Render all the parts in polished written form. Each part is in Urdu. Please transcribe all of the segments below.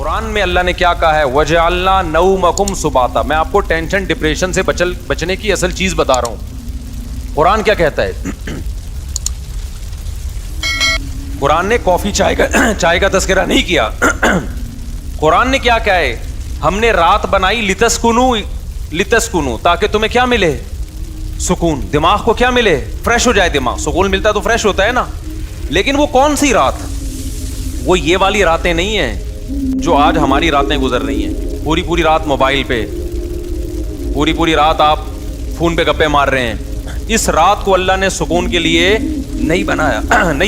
قرآن میں اللہ نے کیا کہا ہے؟ وَجَعَلْنَا نَوْمَكُمْ سُبَاتًا. میں آپ کو ٹینشن ڈپریشن سے بچنے کی اصل چیز بتا رہا ہوں. قرآن کیا کہتا ہے؟ قرآن نے کافی چائے کا تذکرہ نہیں کیا. قرآن نے کیا کہا ہے؟ ہم نے رات بنائی لتسکنو تاکہ تمہیں کیا ملے؟ سکون. دماغ کو کیا ملے؟ فریش ہو جائے دماغ. سکون ملتا تو فریش ہوتا ہے نا. لیکن وہ کون سی رات؟ وہ یہ والی راتیں نہیں ہیں جو آج ہماری راتیں گزر رہی ہیں. پوری رات موبائل پہ، پوری رات آپ فون پہ گپے مار رہے ہیں. اس رات کو اللہ نے سکون کے لیے نہیں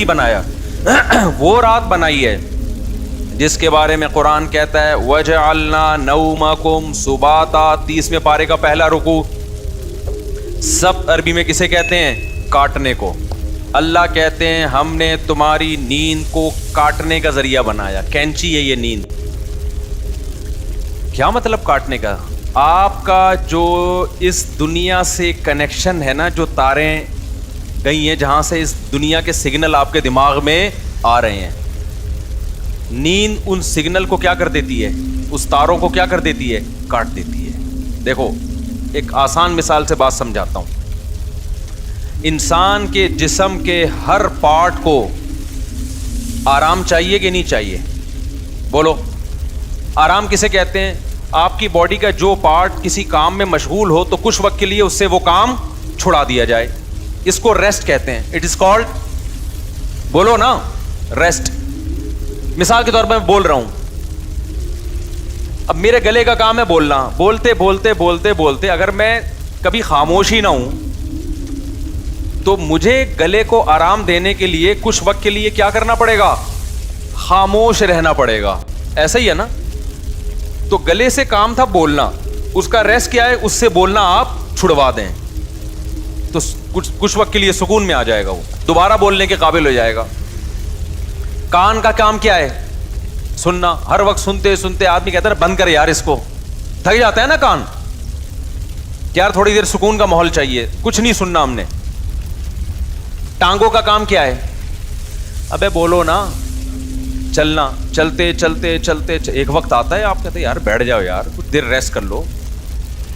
بنایا. وہ رات بنائی ہے جس کے بارے میں قرآن کہتا ہے وَجَعَلْنَا نَوْمَكُمْ سُبَاتًا. 30ویں پارے کا پہلا رکوع. سب عربی میں کسے کہتے ہیں؟ کاٹنے کو. اللہ کہتے ہیں ہم نے تمہاری نیند کو کاٹنے کا ذریعہ بنایا. کینچی ہے یہ نیند. کیا مطلب کاٹنے کا؟ آپ کا جو اس دنیا سے کنیکشن ہے نا، جو تاریں گئی ہیں جہاں سے اس دنیا کے سگنل آپ کے دماغ میں آ رہے ہیں، نیند ان سگنل کو کیا کر دیتی ہے؟ اس تاروں کو کیا کر دیتی ہے؟ کاٹ دیتی ہے. دیکھو ایک آسان مثال سے بات سمجھاتا ہوں. انسان کے جسم کے ہر پارٹ کو آرام چاہیے کہ نہیں چاہیے؟ بولو. آرام کسے کہتے ہیں؟ آپ کی باڈی کا جو پارٹ کسی کام میں مشغول ہو تو کچھ وقت کے لیے اس سے وہ کام چھڑا دیا جائے، اس کو ریسٹ کہتے ہیں. اٹ از کالڈ، بولو نا، ریسٹ. مثال کے طور پر میں بول رہا ہوں، اب میرے گلے کا کام ہے بولنا. بولتے اگر میں کبھی خاموش ہی نہ ہوں تو مجھے گلے کو آرام دینے کے لیے کچھ وقت کے لیے کیا کرنا پڑے گا؟ خاموش رہنا پڑے گا. ایسا ہی ہے نا. تو گلے سے کام تھا بولنا، اس کا ریسٹ کیا ہے؟ اس سے بولنا آپ چھڑوا دیں تو کچھ وقت کے لیے سکون میں آ جائے گا، وہ دوبارہ بولنے کے قابل ہو جائے گا. کان کا کام کیا ہے؟ سننا. ہر وقت سنتے آدمی کہتا ہے بند کر یار اس کو، تھک جاتا ہے نا کان. یار تھوڑی دیر سکون کا ماحول چاہیے، کچھ نہیں سننا ہم نے. ٹانگوں کا کام کیا ہے؟ ابے بولو نا. چلنا. چلتے ایک وقت آتا ہے آپ کہتے ہیں یار بیٹھ جاؤ یار، کچھ دیر ریسٹ کر لو،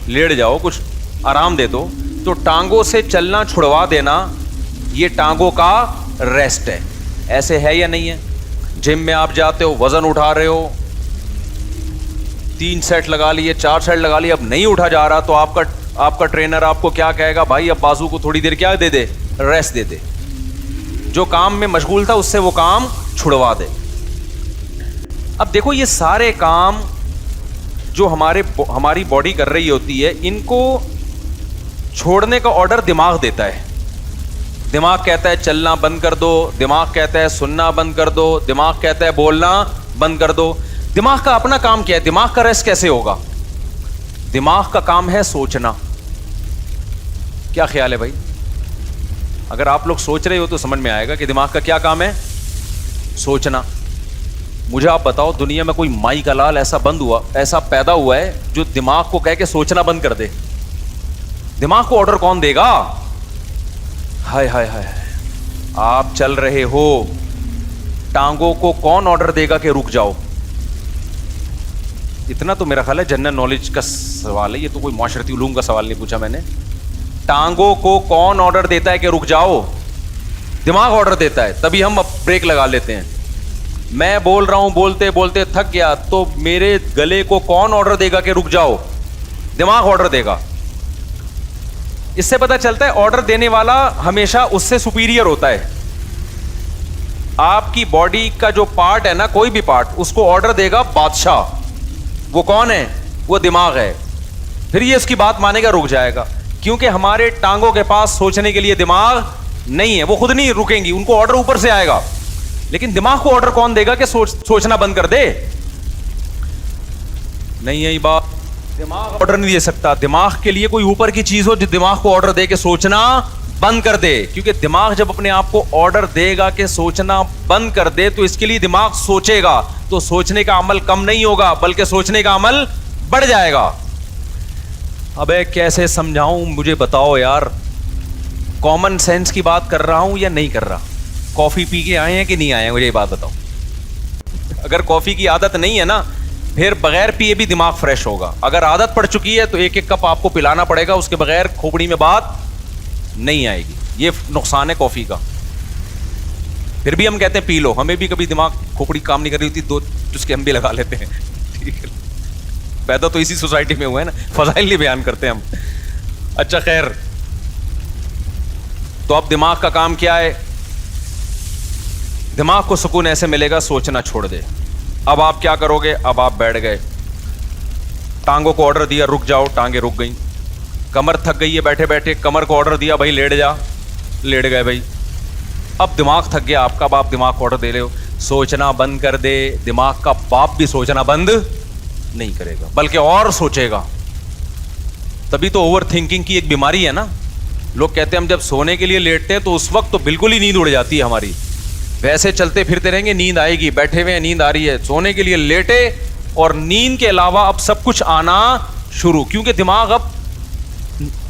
لیٹ جاؤ، کچھ آرام دے دو. تو ٹانگوں سے چلنا چھڑوا دینا یہ ٹانگوں کا ریسٹ ہے. ایسے ہے یا نہیں ہے؟ جم میں آپ جاتے ہو، وزن اٹھا رہے ہو، 3 سیٹ لگا لیے، 4 سیٹ لگا لیے، اب نہیں اٹھا جا رہا تو آپ کا ٹرینر آپ کو کیا کہے گا؟ بھائی اب بازو کو تھوڑی دیر کیا دے دے؟ ریسٹ دے دے. جو کام میں مشغول تھا اس سے وہ کام چھڑوا دے. اب دیکھو یہ سارے کام جو ہماری باڈی کر رہی ہوتی ہے، ان کو چھوڑنے کا آرڈر دماغ دیتا ہے. دماغ کہتا ہے چلنا بند کر دو، دماغ کہتا ہے سننا بند کر دو، دماغ کہتا ہے بولنا بند کر دو. دماغ کا اپنا کام کیا ہے؟ دماغ کا ریسٹ کیسے ہوگا؟ دماغ کا کام ہے سوچنا. کیا خیال ہے بھائی؟ اگر آپ لوگ سوچ رہے ہو تو سمجھ میں آئے گا کہ دماغ کا کیا کام ہے؟ سوچنا. مجھے آپ بتاؤ دنیا میں کوئی مائی کا لال ایسا پیدا ہوا ہے جو دماغ کو کہہ کے سوچنا بند کر دے؟ دماغ کو آرڈر کون دے گا؟ ہائے ہائے ہائے، آپ چل رہے ہو، ٹانگوں کو کون آرڈر دے گا کہ رک جاؤ؟ اتنا تو میرا خیال ہے جنرل نالج کا سوال ہے، یہ تو کوئی معاشرتی علوم کا سوال نہیں پوچھا میں نے. ٹانگوں کو کون آرڈر دیتا ہے کہ رک جاؤ؟ دماغ آرڈر دیتا ہے. تبھی ہم اب بریک لگا لیتے ہیں. میں بول رہا ہوں، بولتے تھک گیا تو میرے گلے کو کون آرڈر دے گا کہ رک جاؤ؟ دماغ آرڈر دے گا. اس سے پتہ چلتا ہے آرڈر دینے والا ہمیشہ اس سے سپیریئر ہوتا ہے. آپ کی باڈی کا جو پارٹ ہے نا، کوئی بھی پارٹ، اس کو آرڈر دے گا بادشاہ. وہ کون ہے؟ وہ دماغ ہے. پھر یہ اس کی بات مانے گا، رک جائے گا. کیونکہ ہمارے ٹانگوں کے پاس سوچنے کے لیے دماغ نہیں ہے، وہ خود نہیں رکیں گی، ان کو آرڈر اوپر سے آئے گا. لیکن دماغ کو آرڈر کون دے گا کہ سوچنا بند کر دے؟ نہیں یہی بات. دماغ آرڈر نہیں دے سکتا. دماغ کے لیے کوئی اوپر کی چیز ہو جو دماغ کو آرڈر دے کہ سوچنا بند کر دے. کیونکہ دماغ جب اپنے آپ کو آرڈر دے گا کہ سوچنا بند کر دے تو اس کے لیے دماغ سوچے گا. تو سوچنے کا عمل کم نہیں ہوگا بلکہ سوچنے کا عمل بڑھ جائے گا. ابے کیسے سمجھاؤں؟ مجھے بتاؤ یار. کامن سینس کی بات کر رہا ہوں یا نہیں کر رہا؟ کافی پی کے آئے ہیں کہ نہیں آئے ہیں؟ مجھے یہ بات بتاؤ. اگر کافی کی عادت نہیں ہے نا پھر بغیر پیے بھی دماغ فریش ہوگا. اگر عادت پڑ چکی ہے تو ایک ایک کپ آپ کو پلانا پڑے گا, اس کے بغیر کھوپڑی میں بات نہیں آئے گی. یہ نقصان ہے کافی کا. پھر بھی ہم کہتے ہیں پی لو, ہمیں بھی کبھی دماغ کھوپڑی کام نہیں کر رہی ہوتی, 2 چسکے ہم بھی لگا لیتے ہیں. ٹھیک ہے, پیدا تو اسی سوسائٹی میں ہوا ہے نا, فضائل نہیں بیان کرتے ہم. اچھا خیر, تو اب دماغ کا کام کیا ہے؟ دماغ کو سکون ایسے ملے گا سوچنا چھوڑ دے. اب آپ کیا کرو گے؟ اب آپ بیٹھ گئے, ٹانگوں کو آرڈر دیا رک جاؤ, ٹانگیں رک گئیں. کمر تھک گئی ہے بیٹھے بیٹھے, کمر کو آرڈر دیا بھائی لیٹ جا, لیٹ گئے بھائی. اب دماغ تھک گیا آپ کا, اب آپ دماغ کو آرڈر دے رہے ہو سوچنا بند کر دے. دماغ کا باپ بھی سوچنا بند نہیں کرے گا بلکہ اور سوچے گا. تبھی تو اوور تھنکنگ کی ایک بیماری ہے نا. لوگ کہتے ہیں ہم جب سونے کے لیے لیٹتے ہیں تو اس وقت تو بالکل ہی نیند اڑ جاتی ہے ہماری. ویسے چلتے پھرتے رہیں گے نیند آئے گی, بیٹھے ہوئے ہیں نیند آ رہی ہے, سونے کے لیے لیٹے اور نیند کے علاوہ اب سب کچھ آنا شروع, کیونکہ دماغ اب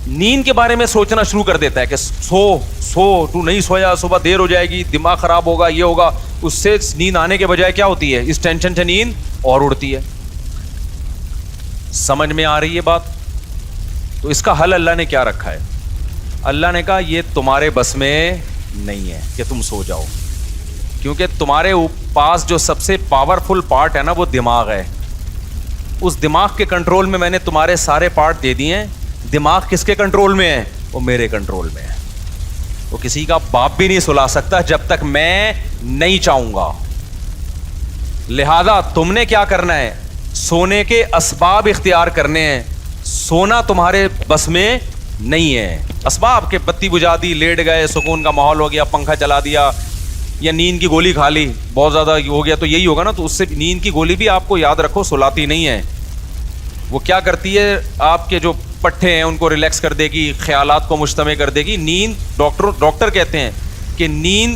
نیند کے بارے میں سوچنا شروع کر دیتا ہے کہ سو تو نہیں سویا, صبح دیر ہو جائے گی, دماغ خراب ہوگا, یہ ہوگا. اس سے نیند آنے کے بجائے کیا ہوتی ہے؟ اس ٹینشن سے نیند اور اڑتی ہے. سمجھ میں آ رہی ہے بات؟ تو اس کا حل اللہ نے کیا رکھا ہے؟ اللہ نے کہا یہ تمہارے بس میں نہیں ہے کہ تم سو جاؤ, کیونکہ تمہارے پاس جو سب سے پاورفل پارٹ ہے نا وہ دماغ ہے. اس دماغ کے کنٹرول میں میں نے تمہارے سارے پارٹ دے دیے ہیں. دماغ کس کے کنٹرول میں ہے؟ وہ میرے کنٹرول میں ہے. وہ کسی کا باپ بھی نہیں سلا سکتا جب تک میں نہیں چاہوں گا. لہذا تم نے کیا کرنا ہے؟ سونے کے اسباب اختیار کرنے ہیں. سونا تمہارے بس میں نہیں ہے. اسباب کے بتی بجھا دی, لیٹ گئے, سکون کا ماحول ہو گیا, پنکھا چلا دیا, یا نیند کی گولی کھا لی, بہت زیادہ ہو گیا تو یہی ہوگا نا. تو اس سے نیند کی گولی بھی آپ کو یاد رکھو سلاتی نہیں ہے. وہ کیا کرتی ہے؟ آپ کے جو پٹھے ہیں ان کو ریلیکس کر دے گی, خیالات کو مجتمع کر دے گی. نیند ڈاکٹر کہتے ہیں کہ نیند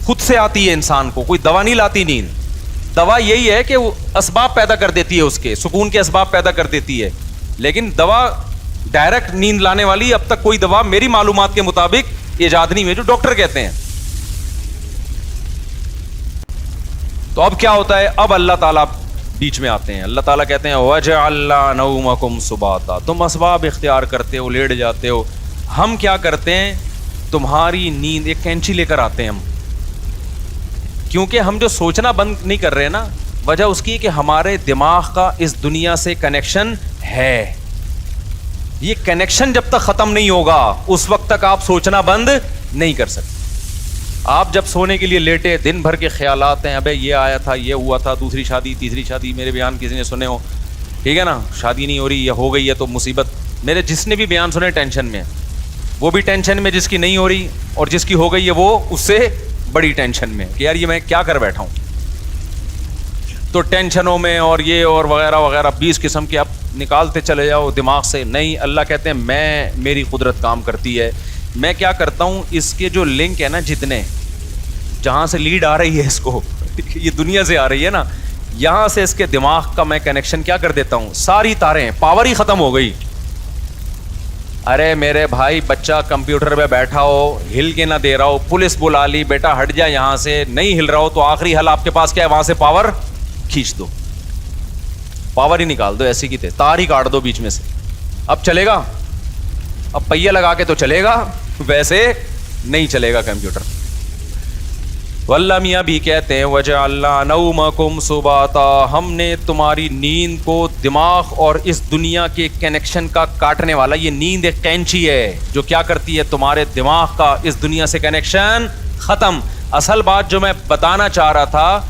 خود سے آتی ہے انسان کو, کوئی دوا نہیں لاتی نیند. دوا یہی ہے کہ وہ اسباب پیدا کر دیتی ہے, اس کے سکون کے اسباب پیدا کر دیتی ہے. لیکن دوا ڈائریکٹ نیند لانے والی اب تک کوئی دوا میری معلومات کے مطابق ایجاد نہیں ہوئی, جو ڈاکٹر کہتے ہیں. تو اب کیا ہوتا ہے؟ اب اللہ تعالیٰ بیچ میں آتے ہیں. اللہ تعالیٰ کہتے ہیں وَجَعَلْنَا نَوْمَكُمْ سُبَاتًا, تم اسباب اختیار کرتے ہو, لیٹ جاتے ہو. ہم کیا کرتے ہیں؟ تمہاری نیند, ایک کینچی لے کر آتے ہیں ہم, کیونکہ ہم جو سوچنا بند نہیں کر رہے نا, وجہ اس کی کہ ہمارے دماغ کا اس دنیا سے کنیکشن ہے. یہ کنیکشن جب تک ختم نہیں ہوگا اس وقت تک آپ سوچنا بند نہیں کر سکتے. آپ جب سونے کے لیے لیٹے, دن بھر کے خیالات ہیں, ابے یہ آیا تھا, یہ ہوا تھا, دوسری شادی, تیسری شادی, میرے بیان کسی نے سنے ہو, ٹھیک ہے نا, شادی نہیں ہو رہی یا ہو گئی ہے تو مصیبت. میرے جس نے بھی بیان سنے ٹینشن میں, وہ بھی ٹینشن میں جس کی نہیں ہو رہی, اور جس کی ہو گئی ہے وہ اس سے بڑی ٹینشن میں کہ یار یہ میں کیا کر بیٹھا ہوں. تو ٹینشنوں میں اور یہ اور وغیرہ وغیرہ 20 قسم کے آپ نکالتے چلے جاؤ دماغ سے. نہیں, اللہ کہتے ہیں میری قدرت کام کرتی ہے. میں کیا کرتا ہوں, اس کے جو لنک ہے نا, جتنے جہاں سے لیڈ آ رہی ہے اس کو, یہ دنیا سے آ رہی ہے نا, یہاں سے اس کے دماغ کا میں کنیکشن کیا کر دیتا ہوں, ساری تاریں, پاور ہی ختم ہو گئی. ارے میرے بھائی, بچہ کمپیوٹر پہ بیٹھا ہو, ہل کے نہ دے رہا ہو, پولیس بلا لی, بیٹا ہٹ جا یہاں سے, نہیں ہل رہا ہو, تو آخری حل آپ کے پاس کیا ہے؟ وہاں سے پاور کھینچ دو, پاور ہی نکال دو, ایسی کی تھے, تار ہی کاٹ دو بیچ میں سے. اب چلے گا؟ اب پہیہ لگا کے تو چلے گا, ویسے نہیں چلے گا کمپیوٹر. واللہ میاں بھی کہتے ہیں وَجَعَلْنَا نَوْمَكُمْ سُبَاتًا, ہم نے تمہاری نیند کو دماغ اور اس دنیا کے کنیکشن کا کاٹنے والا, یہ نیند ایک کینچی ہے جو کیا کرتی ہے؟ تمہارے دماغ کا اس دنیا سے کنیکشن ختم. اصل بات جو میں بتانا چاہ رہا تھا,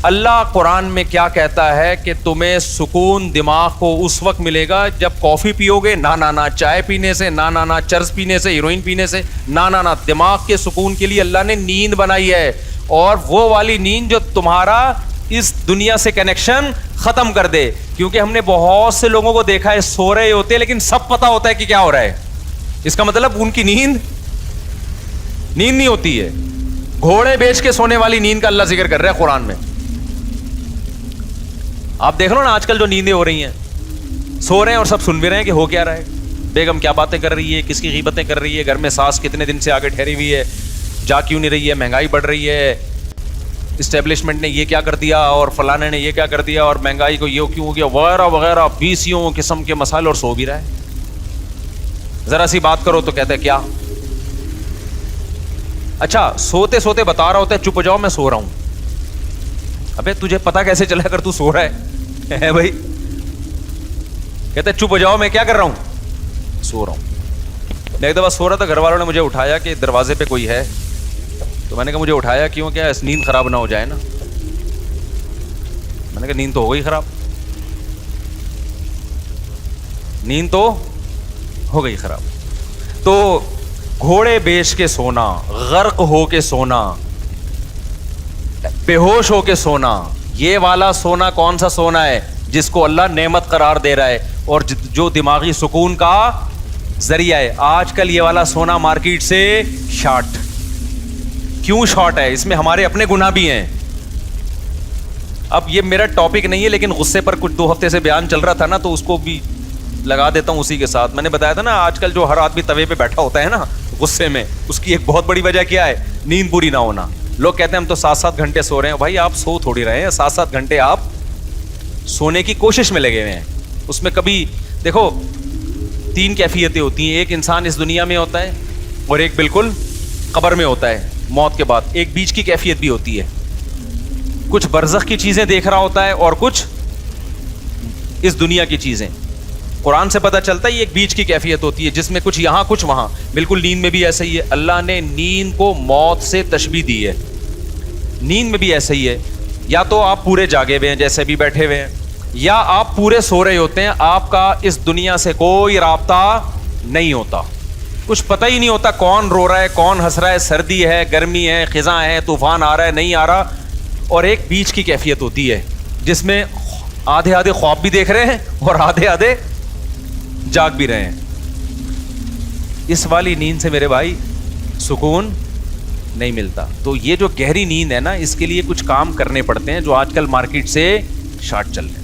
اللہ قرآن میں کیا کہتا ہے کہ تمہیں سکون دماغ کو اس وقت ملے گا جب کافی پیو گے, نہ چائے پینے سے, نہ چرس پینے سے, ہیروئن پینے سے, نہ دماغ کے سکون کے لیے اللہ نے نیند بنائی ہے. اور وہ والی نیند جو تمہارا اس دنیا سے کنیکشن ختم کر دے. کیونکہ ہم نے بہت سے لوگوں کو دیکھا ہے سو رہے ہوتے لیکن سب پتا ہوتا ہے کہ کیا ہو رہا ہے. اس کا مطلب ان کی نیند نہیں ہوتی ہے. گھوڑے بیچ کے سونے والی نیند کا اللہ ذکر کر رہا ہے قرآن میں. آپ دیکھ لو نا آج کل جو نیندیں ہو رہی ہیں, سو رہے ہیں اور سب سن بھی رہے ہیں کہ ہو کیا رہا ہے, بیگم کیا باتیں کر رہی ہے, کس کی غیبتیں کر رہی ہے, گھر میں ساس کتنے دن سے آگے ٹھہری ہوئی ہے, جا کیوں نہیں رہی ہے, مہنگائی بڑھ رہی ہے, اسٹیبلشمنٹ نے یہ کیا کر دیا اور فلانے نے یہ کیا کر دیا اور مہنگائی کو یہ کیوں ہو گیا وغیرہ وغیرہ 20 قسم کے مسائل، اور سو بھی رہا ہے. ذرا سی بات کرو تو کہتے ہیں کیا. اچھا سوتے سوتے بتا رہا ہوتا ہے چپ ہو جاؤ میں سو رہا ہوں. ابے تجھے پتا کیسے چلا اگر تو سو رہا ہے بھائی. کہتے چپ ہو جاؤ میں کیا کر رہا ہوں، سو رہا ہوں. میں ایک دفعہ سو رہا تھا، گھر والوں نے مجھے اٹھایا کہ دروازے پہ کوئی ہے، تو میں نے کہا مجھے اٹھایا کیوں، کیا نیند خراب نہ ہو جائے نا. میں نے کہا نیند تو ہو گئی خراب، نیند تو ہو گئی خراب. تو گھوڑے بیچ کے سونا، غرق ہو کے سونا، بے ہوش ہو کے سونا، یہ والا سونا کون سا سونا ہے جس کو اللہ نعمت قرار دے رہا ہے اور جو دماغی سکون کا ذریعہ ہے. آج کل یہ والا سونا مارکیٹ سے شارٹ. کیوں شارٹ ہے؟ اس میں ہمارے اپنے گناہ بھی ہیں. اب یہ میرا ٹاپک نہیں ہے لیکن غصے پر کچھ 2 ہفتے سے بیان چل رہا تھا نا، تو اس کو بھی لگا دیتا ہوں اسی کے ساتھ. میں نے بتایا تھا نا آج کل جو ہر آدمی توے پہ بیٹھا ہوتا ہے نا غصے میں، اس کی ایک بہت بڑی وجہ کیا ہے؟ نیند پوری نہ ہونا. لوگ کہتے ہیں ہم تو 7-7 گھنٹے سو رہے ہیں. بھائی آپ سو تھوڑی رہے ہیں، 7-7 گھنٹے آپ سونے کی کوشش میں لگے ہوئے ہیں. اس میں کبھی دیکھو 3 کیفیتیں ہوتی ہیں. ایک انسان اس دنیا میں ہوتا ہے اور ایک بالکل قبر میں ہوتا ہے موت کے بعد. ایک بیچ کی کیفیت بھی ہوتی ہے، کچھ برزخ کی چیزیں دیکھ رہا ہوتا ہے اور کچھ اس دنیا کی چیزیں. قرآن سے پتہ چلتا ہے یہ ایک بیچ کی کیفیت ہوتی ہے جس میں کچھ یہاں کچھ وہاں. بالکل نیند میں بھی ایسا ہی ہے. اللہ نے نیند کو موت سے تشبیہ دی ہے. نیند میں بھی ایسا ہی ہے، یا تو آپ پورے جاگے ہوئے ہیں جیسے بھی بیٹھے ہوئے ہیں، یا آپ پورے سو رہے ہوتے ہیں. آپ کا اس دنیا سے کوئی رابطہ نہیں ہوتا، کچھ پتہ ہی نہیں ہوتا کون رو رہا ہے کون ہنس رہا ہے، سردی ہے گرمی ہے خزاں ہے طوفان آ رہا ہے نہیں آ رہا. اور ایک بیچ کی کیفیت ہوتی ہے جس میں آدھے آدھے خواب بھی دیکھ رہے ہیں اور آدھے آدھے جاگ بھی رہے ہیں. اس والی نیند سے میرے بھائی سکون نہیں ملتا. تو یہ جو گہری نیند ہے نا، اس کے لیے کچھ کام کرنے پڑتے ہیں جو آج کل مارکیٹ سے شارٹ چل رہے ہیں.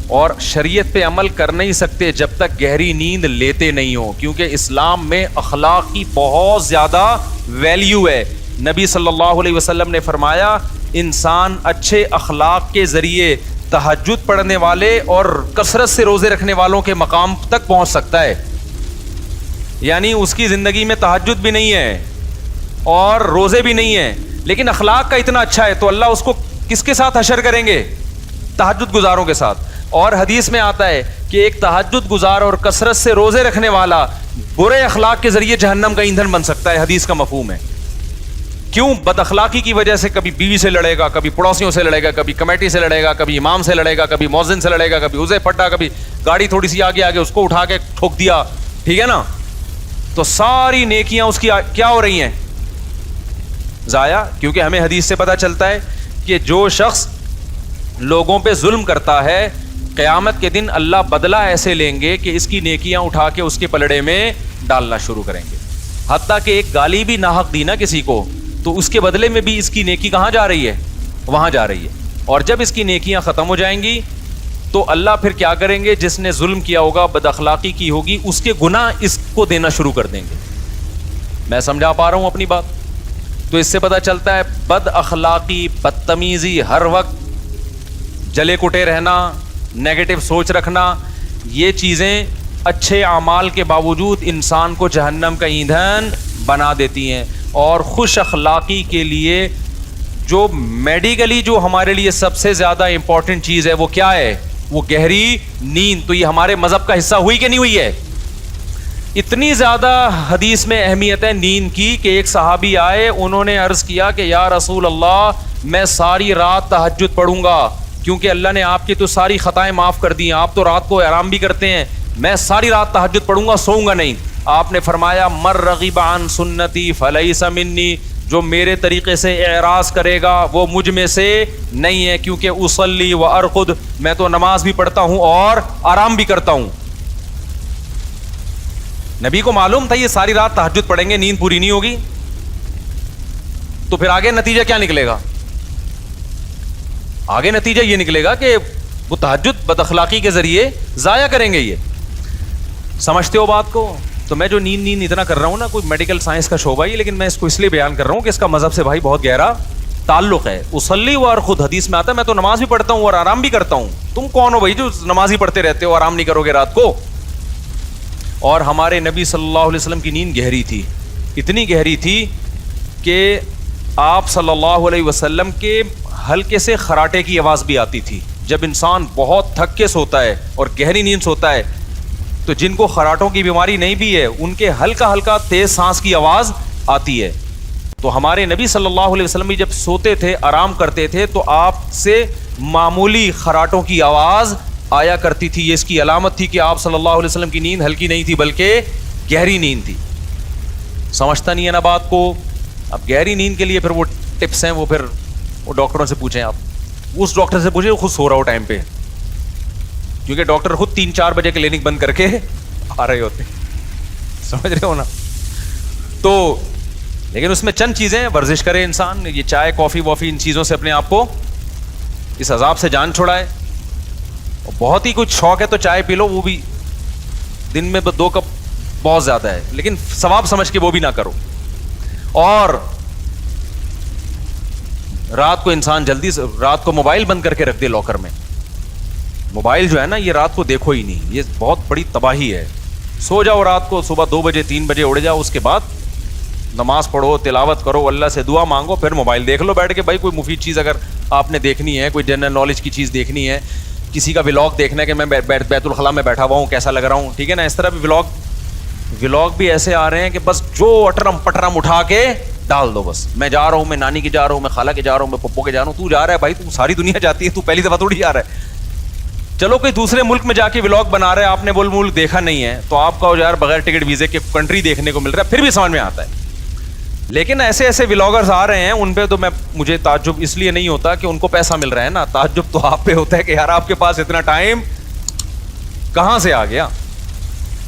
اور شریعت پہ عمل کر نہیں سکتے جب تک گہری نیند لیتے نہیں ہو، کیونکہ اسلام میں اخلاق کی بہت زیادہ ویلیو ہے. نبی صلی اللہ علیہ وسلم نے فرمایا انسان اچھے اخلاق کے ذریعے تہجد پڑھنے والے اور کثرت سے روزے رکھنے والوں کے مقام تک پہنچ سکتا ہے. یعنی اس کی زندگی میں تہجد بھی نہیں ہے اور روزے بھی نہیں ہیں، لیکن اخلاق کا اتنا اچھا ہے تو اللہ اس کو کس کے ساتھ حشر کریں گے؟ تہجد گزاروں کے ساتھ. اور حدیث میں آتا ہے کہ ایک تہجد گزار اور کثرت سے روزے رکھنے والا برے اخلاق کے ذریعے جہنم کا ایندھن بن سکتا ہے. حدیث کا مفہوم ہے. کیوں؟ بد اخلاقی کی وجہ سے کبھی بیوی سے لڑے گا، کبھی پڑوسیوں سے لڑے گا، کبھی کمیٹی سے لڑے گا، کبھی امام سے لڑے گا، کبھی مؤذن سے لڑے گا، کبھی اسے پھٹا، کبھی گاڑی تھوڑی سی آگے اس کو اٹھا کے ٹھوک دیا. ٹھیک ہے نا؟ تو ساری نیکیاں اس کی کیا ہو رہی ہیں؟ ضائع. کیونکہ ہمیں حدیث سے پتہ چلتا ہے کہ جو شخص لوگوں پہ ظلم کرتا ہے قیامت کے دن اللہ بدلہ ایسے لیں گے کہ اس کی نیکیاں اٹھا کے اس کے پلڑے میں ڈالنا شروع کریں گے. حتیٰ کہ ایک گالی بھی ناحق دی نا کسی کو تو اس کے بدلے میں بھی اس کی نیکی کہاں جا رہی ہے؟ وہاں جا رہی ہے. اور جب اس کی نیکیاں ختم ہو جائیں گی تو اللہ پھر کیا کریں گے؟ جس نے ظلم کیا ہوگا بد اخلاقی کی ہوگی اس کے گناہ اس کو دینا شروع کر دیں گے. میں سمجھا پا رہا ہوں اپنی بات؟ تو اس سے پتہ چلتا ہے بد اخلاقی، بدتمیزی، ہر وقت جلے کٹے رہنا، نیگیٹو سوچ رکھنا، یہ چیزیں اچھے اعمال کے باوجود انسان کو جہنم کا ایندھن بنا دیتی ہیں. اور خوش اخلاقی کے لیے جو میڈیکلی جو ہمارے لیے سب سے زیادہ امپورٹنٹ چیز ہے وہ کیا ہے؟ وہ گہری نیند. تو یہ ہمارے مذہب کا حصہ ہوئی کہ نہیں ہوئی ہے؟ اتنی زیادہ حدیث میں اہمیت ہے نیند کی کہ ایک صحابی آئے، انہوں نے عرض کیا کہ یا رسول اللہ میں ساری رات تہجد پڑھوں گا کیونکہ اللہ نے آپ کی تو ساری خطائیں معاف کر دی ہیں، آپ تو رات کو آرام بھی کرتے ہیں، میں ساری رات تہجد پڑھوں گا، سوؤں گا نہیں. آپ نے فرمایا مر رغب عن سنتی فلیس منی، جو میرے طریقے سے اعراض کرے گا وہ مجھ میں سے نہیں ہے، کیونکہ اصلی و ارقد، میں تو نماز بھی پڑھتا ہوں اور آرام بھی کرتا ہوں. نبی کو معلوم تھا یہ ساری رات تہجد پڑھیں گے نیند پوری نہیں ہوگی، تو پھر آگے نتیجہ کیا نکلے گا؟ آگے نتیجہ یہ نکلے گا کہ وہ تہجد بد اخلاقی کے ذریعے ضائع کریں گے. یہ سمجھتے ہو بات کو؟ تو میں جو نیند اتنا کر رہا ہوں نا، کوئی میڈیکل سائنس کا شعبہ ہی، لیکن میں اس کو اس لیے بیان کر رہا ہوں کہ اس کا مذہب سے بھائی بہت گہرا تعلق ہے. اصلی و ارقد حدیث میں آتا ہے میں تو نماز بھی پڑھتا ہوں اور آرام بھی کرتا ہوں. تم کون ہو بھائی جو نماز ہی پڑھتے رہتے ہو, آرام نہیں کرو گے رات کو. اور ہمارے نبی صلی اللہ علیہ وسلم کی نیند گہری تھی, اتنی گہری تھی کہ آپ صلی اللہ علیہ وسلم کے ہلکے سے خراٹے کی آواز بھی آتی تھی. جب انسان بہت تھک کے سوتا ہے اور گہری نیند سوتا ہے تو جن کو خراٹوں کی بیماری نہیں بھی ہے ان کے ہلکا ہلکا تیز سانس کی آواز آتی ہے. تو ہمارے نبی صلی اللہ علیہ وسلم بھی جب سوتے تھے, آرام کرتے تھے, تو آپ سے معمولی خراٹوں کی آواز آیا کرتی تھی. یہ اس کی علامت تھی کہ آپ صلی اللہ علیہ وسلم کی نیند ہلکی نہیں تھی بلکہ گہری نیند تھی. سمجھتا نہیں ہے نا بات کو. اب گہری نیند کے لیے پھر وہ ٹپس ہیں, وہ پھر وہ ڈاکٹروں سے پوچھیں, آپ اس ڈاکٹر سے پوچھیں خود سو رہا ہو ٹائم پہ, کیونکہ ڈاکٹر خود 3-4 بجے کلینک بند کر کے آ رہے ہوتے, سمجھ رہے ہو نا. تو لیکن اس میں چند چیزیں, ورزش کرے انسان, یہ چائے کافی وافی ان چیزوں سے اپنے آپ کو اس عذاب سے جان چھڑائے. اور بہت ہی کچھ شوق ہے تو چائے پی لو, وہ بھی دن میں 2 کپ بہت زیادہ ہے, لیکن ثواب سمجھ کے وہ بھی نہ کرو. اور رات کو انسان جلدی سے رات کو موبائل بند کر کے رکھ دے لاکر میں. موبائل جو ہے نا یہ رات کو دیکھو ہی نہیں, یہ بہت بڑی تباہی ہے. سو جاؤ رات کو, صبح 2 بجے 3 بجے اڑ جاؤ, اس کے بعد نماز پڑھو, تلاوت کرو, اللہ سے دعا مانگو, پھر موبائل دیکھ لو بیٹھ کے. بھائی کوئی مفید چیز اگر آپ نے دیکھنی ہے, کوئی جنرل نالج کی چیز دیکھنی ہے, کسی کا ولاگ دیکھنا ہے کہ میں بیت الخلاء میں بیٹھا ہوا ہوں کیسا لگ رہا ہوں, ٹھیک ہے نا. اس طرح بھی ولاگ بھی ایسے آ رہے ہیں کہ بس جو اٹرم پٹرم اٹھا کے ڈال دو, بس میں جا رہا ہوں, میں نانی کے جا رہا ہوں, میں خالہ کے جا رہا ہوں, میں پپو کے جا رہا ہوں. تو جا رہا ہے بھائی, تو ساری دنیا جاتی ہے, تو پہلی دفعہ تھوڑی جا رہا ہے. چلو کوئی دوسرے ملک میں جا کے ولاگ بنا رہا ہے, آپ نے وہ ملک دیکھا نہیں ہے, تو آپ کا یار بغیر ٹکٹ ویزے کے کنٹری دیکھنے کو مل رہا ہے, پھر بھی سمجھ میں آتا ہے. لیکن ایسے ایسے ولاگرز آ رہے ہیں, ان پہ تو مجھے تعجب اس لیے نہیں ہوتا کہ ان کو پیسہ مل رہا ہے نا, تعجب تو آپ پہ ہوتا ہے کہ یار آپ کے پاس اتنا ٹائم کہاں سے آ گیا.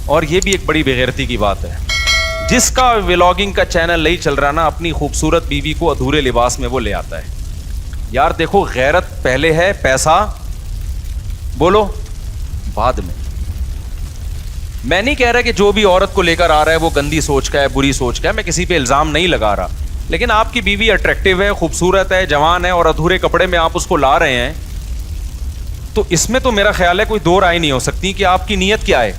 اور یہ بھی ایک بڑی بےغیرتی کی بات ہے, جس کا ولاگنگ کا چینل نہیں چل رہا نا, اپنی خوبصورت بیوی کو ادھورے لباس میں وہ لے آتا ہے. یار دیکھو, غیرت پہلے ہے, پیسہ بولو بعد میں. میں نہیں کہہ رہا کہ جو بھی عورت کو لے کر آ رہا ہے وہ گندی سوچ کا ہے, بری سوچ کا ہے, میں کسی پہ الزام نہیں لگا رہا. لیکن آپ کی بیوی اٹریکٹیو ہے, خوبصورت ہے, جوان ہے, اور ادھورے کپڑے میں آپ اس کو لا رہے ہیں, تو اس میں تو میرا خیال ہے کوئی دو رائے نہیں ہو سکتی کہ آپ کی نیت کیا ہے.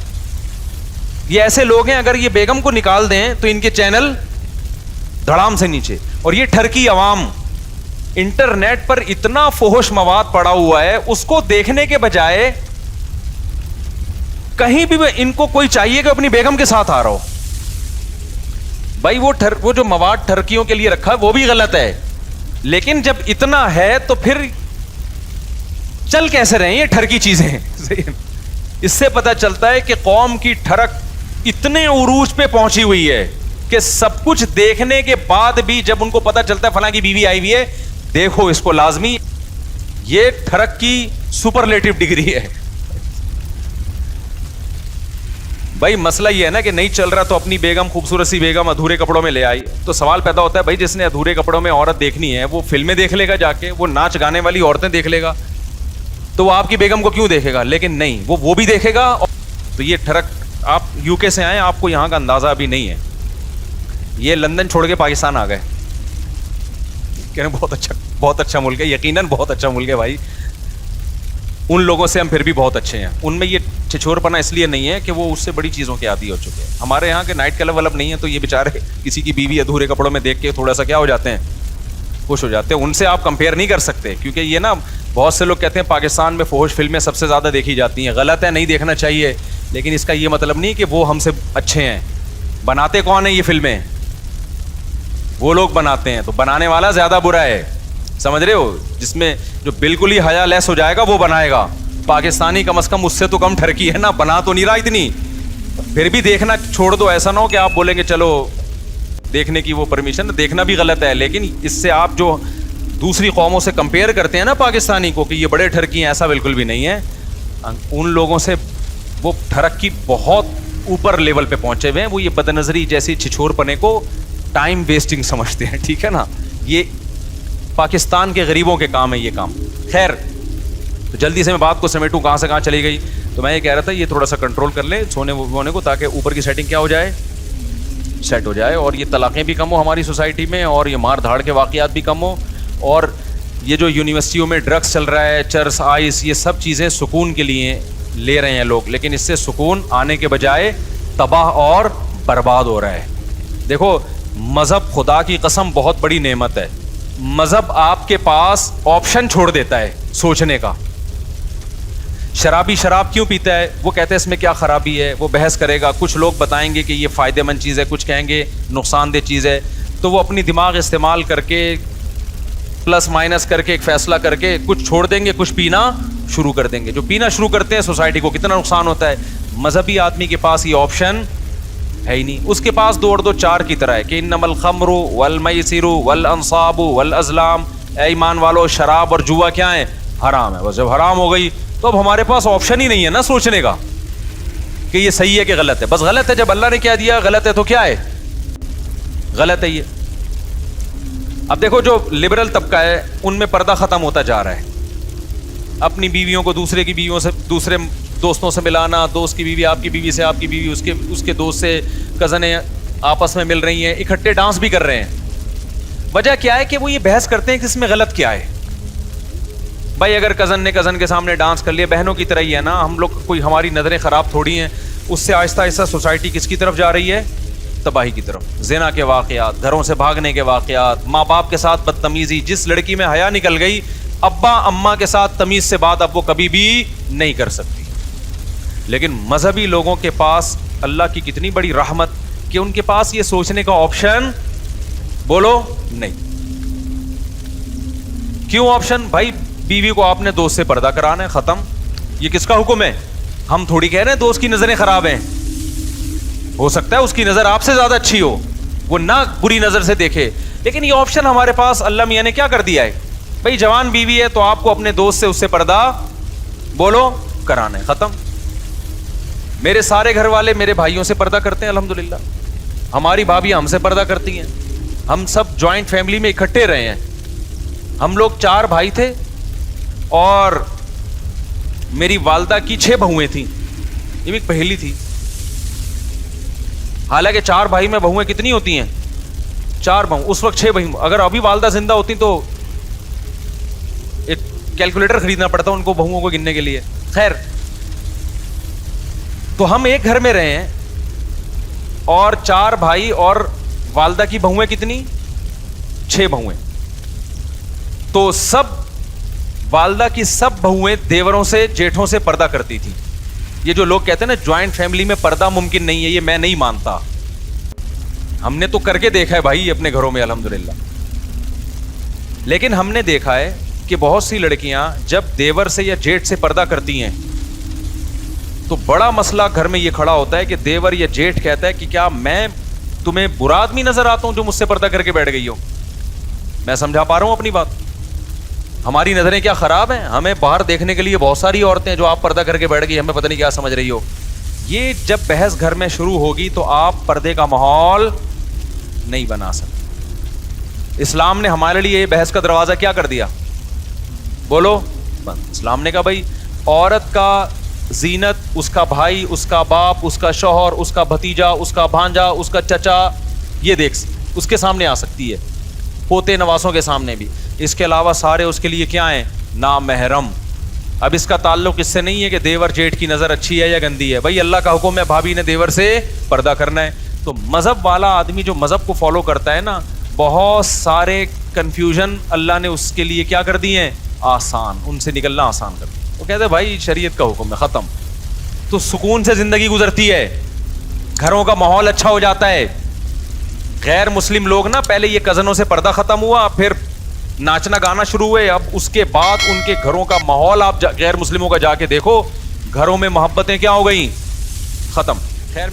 یہ ایسے لوگ ہیں, اگر یہ بیگم کو نکال دیں تو ان کے چینل دھڑام سے نیچے. اور یہ ٹھرکی عوام, انٹرنیٹ پر اتنا فحش مواد پڑا ہوا ہے, اس کو دیکھنے کے بجائے کہیں بھی ان کو کوئی چاہیے کہ اپنی بیگم کے ساتھ آ رہا ہو. بھائی وہ جو مواد ٹھرکیوں کے لیے رکھا ہے وہ بھی غلط ہے, لیکن جب اتنا ہے تو پھر چل کیسے رہے ہیں یہ ٹھرکی چیزیں. اس سے پتہ چلتا ہے کہ قوم کی ٹھرک اتنے عروج پہ پہنچی ہوئی ہے کہ سب کچھ دیکھنے کے بعد بھی جب ان کو پتہ چلتا ہے فلاں کی بیوی آئی ہوئی ہے, دیکھو اس کو لازمی, یہ ٹھرک کی سپرلیٹو ڈگری ہے. بھائی مسئلہ یہ ہے نا کہ نہیں چل رہا تو اپنی بیگم, خوبصورت سی بیگم ادھورے کپڑوں میں لے آئی, تو سوال پیدا ہوتا ہے بھائی جس نے ادھورے کپڑوں میں عورت دیکھنی ہے وہ فلمیں دیکھ لے گا جا کے, وہ ناچ گانے والی عورتیں دیکھ لے گا, تو وہ آپ کی بیگم کو کیوں دیکھے گا؟ لیکن نہیں, وہ بھی دیکھے گا. تو یہ ٹھرک, آپ یو کے سے آئے, آپ کو یہاں کا اندازہ ابھی نہیں ہے. یہ لندن چھوڑ کے پاکستان آ گئے, کہہ رہے بہت اچھا ملک ہے, یقیناً بہت اچھا ملک ہے بھائی. ان لوگوں سے ہم پھر بھی بہت اچھے ہیں. ان میں یہ چھچور پنا اس لیے نہیں ہے کہ وہ اس سے بڑی چیزوں کے عادی ہو چکے ہیں. ہمارے یہاں کے نائٹ کلب ولب نہیں ہے, تو یہ بیچارے کسی کی بیوی ادھورے کپڑوں میں دیکھ کے تھوڑا سا کیا ہو جاتے ہیں, خوش ہو جاتے ہیں. ان سے آپ کمپیئر نہیں کر سکتے, کیونکہ یہ نا بہت سے لوگ کہتے ہیں پاکستان میں فحش فلمیں سب سے زیادہ دیکھی جاتی ہیں. غلط ہے, نہیں دیکھنا چاہیے, لیکن اس کا یہ مطلب نہیں کہ وہ ہم سے اچھے ہیں. بناتے کون ہیں یہ فلمیں؟ وہ لوگ بناتے ہیں, تو بنانے والا زیادہ برا ہے, سمجھ رہے ہو؟ جس میں جو بالکل ہی حیا لیس ہو جائے گا وہ بنائے گا. پاکستانی کم از کم اس سے تو کم ٹھرکی ہے نا, بنا تو نہیں رہا اتنی, پھر بھی دیکھنا چھوڑ دو. ایسا نہ ہو کہ آپ بولیں گے چلو دیکھنے کی وہ پرمیشن, دیکھنا بھی غلط ہے, لیکن اس سے آپ جو دوسری قوموں سے کمپیئر کرتے ہیں نا پاکستانی کو کہ یہ بڑے ٹھرکی ہیں, ایسا بالکل بھی نہیں ہے. ان لوگوں سے وہ ٹھرک کی بہت اوپر لیول پہ پہنچے ہوئے ہیں. وہ یہ بد نظری جیسی چھچور پنے کو ٹائم ویسٹنگ سمجھتے ہیں, ٹھیک ہے نا. یہ پاکستان کے غریبوں کے کام ہے یہ کام. خیر, تو جلدی سے میں بات کو سمیٹوں, کہاں سے کہاں چلی گئی. تو میں یہ کہہ رہا تھا یہ تھوڑا سا کنٹرول کر لیں سونے وونے کو, تاکہ اوپر کی سیٹنگ کیا ہو جائے, سیٹ ہو جائے, اور یہ طلاقیں بھی کم ہو ہماری سوسائٹی میں, اور یہ مار دھاڑ کے واقعات بھی کم ہو, اور یہ جو یونیورسٹیوں میں ڈرگس چل رہا ہے, چرس, آئس, یہ سب چیزیں سکون کے لیے لے رہے ہیں لوگ, لیکن اس سے سکون آنے کے بجائے تباہ اور برباد ہو رہا ہے. دیکھو مذہب خدا کی قسم بہت بڑی نعمت ہے. مذہب آپ کے پاس آپشن چھوڑ دیتا ہے سوچنے کا. شرابی شراب کیوں پیتا ہے؟ وہ کہتے ہیں اس میں کیا خرابی ہے, وہ بحث کرے گا. کچھ لوگ بتائیں گے کہ یہ فائدہ مند چیز ہے, کچھ کہیں گے نقصان دہ چیز ہے. تو وہ اپنی دماغ استعمال کر کے پلس مائنس کر کے ایک فیصلہ کر کے کچھ چھوڑ دیں گے, کچھ پینا شروع کر دیں گے. جو پینا شروع کرتے ہیں سوسائٹی کو کتنا نقصان ہوتا ہے. مذہبی آدمی کے پاس یہ آپشن ہے ہی نہیں. اس کے پاس 2 اور 2 4 کی طرح ہے کہ انما الخمر والمیسر والانصاب والازلام, اے ایمان والو شراب اور جوا کیا ہے؟ حرام ہے. بس جب حرام ہو گئی تو اب ہمارے پاس آپشن ہی نہیں ہے نا سوچنے کا کہ یہ صحیح ہے کہ غلط ہے. بس غلط ہے. جب اللہ نے کیا دیا غلط ہے تو کیا ہے؟ غلط ہے یہ. اب دیکھو جو لبرل طبقہ ہے ان میں پردہ ختم ہوتا جا رہا ہے. اپنی بیویوں کو دوسرے کی بیویوں سے, دوسرے دوستوں سے ملانا, دوست کی بیوی آپ کی بیوی سے, آپ کی بیوی اس کے دوست سے, کزنیں آپس میں مل رہی ہیں, اکٹھے ڈانس بھی کر رہے ہیں. وجہ کیا ہے کہ وہ یہ بحث کرتے ہیں کہ اس میں غلط کیا ہے. بھائی اگر کزن نے کزن کے سامنے ڈانس کر لیا, بہنوں کی طرح ہی ہے نا, ہم لوگ کوئی ہماری نظریں خراب تھوڑی ہیں. اس سے آہستہ آہستہ سوسائٹی کس کی طرف جا رہی ہے؟ تباہی کی طرف. زنا کے واقعات, گھروں سے بھاگنے کے واقعات, ماں باپ کے ساتھ بدتمیزی. جس لڑکی میں حیا نکل گئی, ابا اماں کے ساتھ تمیز سے بات اب وہ کبھی بھی نہیں کر سکتی. لیکن مذہبی لوگوں کے پاس اللہ کی کتنی بڑی رحمت کہ ان کے پاس یہ سوچنے کا آپشن بولو نہیں. کیوں آپشن؟ بھائی بیوی کو آپ نے دوست سے پردہ کرانا ہے, ختم. یہ کس کا حکم ہے؟ ہم تھوڑی کہہ رہے ہیں دوست کی نظریں خراب ہیں. ہو سکتا ہے اس کی نظر آپ سے زیادہ اچھی ہو, وہ نہ بری نظر سے دیکھے, لیکن یہ آپشن ہمارے پاس اللہ میاں نے کیا کر دیا ہے. بھائی جوان بیوی ہے تو آپ کو اپنے دوست سے اس سے پردہ بولو کرانا ہے, ختم. میرے سارے گھر والے میرے بھائیوں سے پردہ کرتے ہیں الحمدللہ. ہماری بھابیاں ہم سے پردہ کرتی ہیں. ہم سب جوائنٹ فیملی میں اکٹھے رہے ہیں. ہم لوگ 4 بھائی تھے اور میری والدہ کی 6 بہویں تھیں. یہ بھی ایک پہلی تھی. حالانکہ 4 بھائی میں بہویں کتنی ہوتی ہیں؟ 4 بہو. اس وقت 6 بہو. اگر ابھی والدہ زندہ ہوتی تو ایک کیلکولیٹر خریدنا پڑتا ان کو بہوؤں کو گننے کے لیے. خیر, تو ہم ایک گھر میں رہے ہیں اور 4 بھائی اور والدہ کی بہویں کتنی؟ 6 بہویں. تو سب والدہ کی سب بہویں دیوروں سے, جیٹھوں سے پردہ کرتی تھی. یہ جو لوگ کہتے ہیں نا جوائنٹ فیملی میں پردہ ممکن نہیں ہے, یہ میں نہیں مانتا. ہم نے تو کر کے دیکھا ہے بھائی اپنے گھروں میں الحمدللہ. لیکن ہم نے دیکھا ہے کہ بہت سی لڑکیاں جب دیور سے یا جیٹھ سے پردہ کرتی ہیں تو بڑا مسئلہ گھر میں یہ کھڑا ہوتا ہے کہ دیور یا جیٹھ کہتا ہے کہ کیا میں تمہیں برا آدمی نظر آتا ہوں جو مجھ سے پردہ کر کے بیٹھ گئی ہو؟ میں سمجھا پا رہا ہوں اپنی بات؟ ہماری نظریں کیا خراب ہیں؟ ہمیں باہر دیکھنے کے لیے بہت ساری عورتیں ہیں جو آپ پردہ کر کے بیٹھ گئی, ہمیں پتہ نہیں کیا سمجھ رہی ہو. یہ جب بحث گھر میں شروع ہوگی تو آپ پردے کا ماحول نہیں بنا سکتے. اسلام نے ہمارے لیے یہ بحث کا دروازہ کیا کر دیا؟ بولو بند. اسلام نے کہا بھائی عورت کا زینت اس کا بھائی, اس کا باپ, اس کا شوہر, اس کا بھتیجا, اس کا بھانجا, اس کا چچا, یہ دیکھ اس کے سامنے آ سکتی ہے, پوتے نواسوں کے سامنے بھی. اس کے علاوہ سارے اس کے لیے کیا ہیں؟ نامحرم. اب اس کا تعلق اس سے نہیں ہے کہ دیور جیٹھ کی نظر اچھی ہے یا گندی ہے. بھائی اللہ کا حکم ہے بھابھی نے دیور سے پردہ کرنا ہے. تو مذہب والا آدمی جو مذہب کو فالو کرتا ہے نا, بہت سارے کنفیوژن اللہ نے اس کے لیے کیا کر دیے ہیں؟ آسان. ان سے نکلنا آسان کر دیا. وہ کہتے ہیں بھائی شریعت کا حکم ہے, ختم. تو سکون سے زندگی گزرتی ہے, گھروں کا ماحول اچھا ہو جاتا ہے. غیر مسلم لوگ نا پہلے یہ کزنوں سے پردہ ختم ہوا, پھر ناچنا گانا شروع ہوئے, اب اس کے بعد ان کے گھروں کا ماحول آپ غیر مسلموں کا جا کے دیکھو, گھروں میں محبتیں کیا ہو گئیں؟ ختم. خیر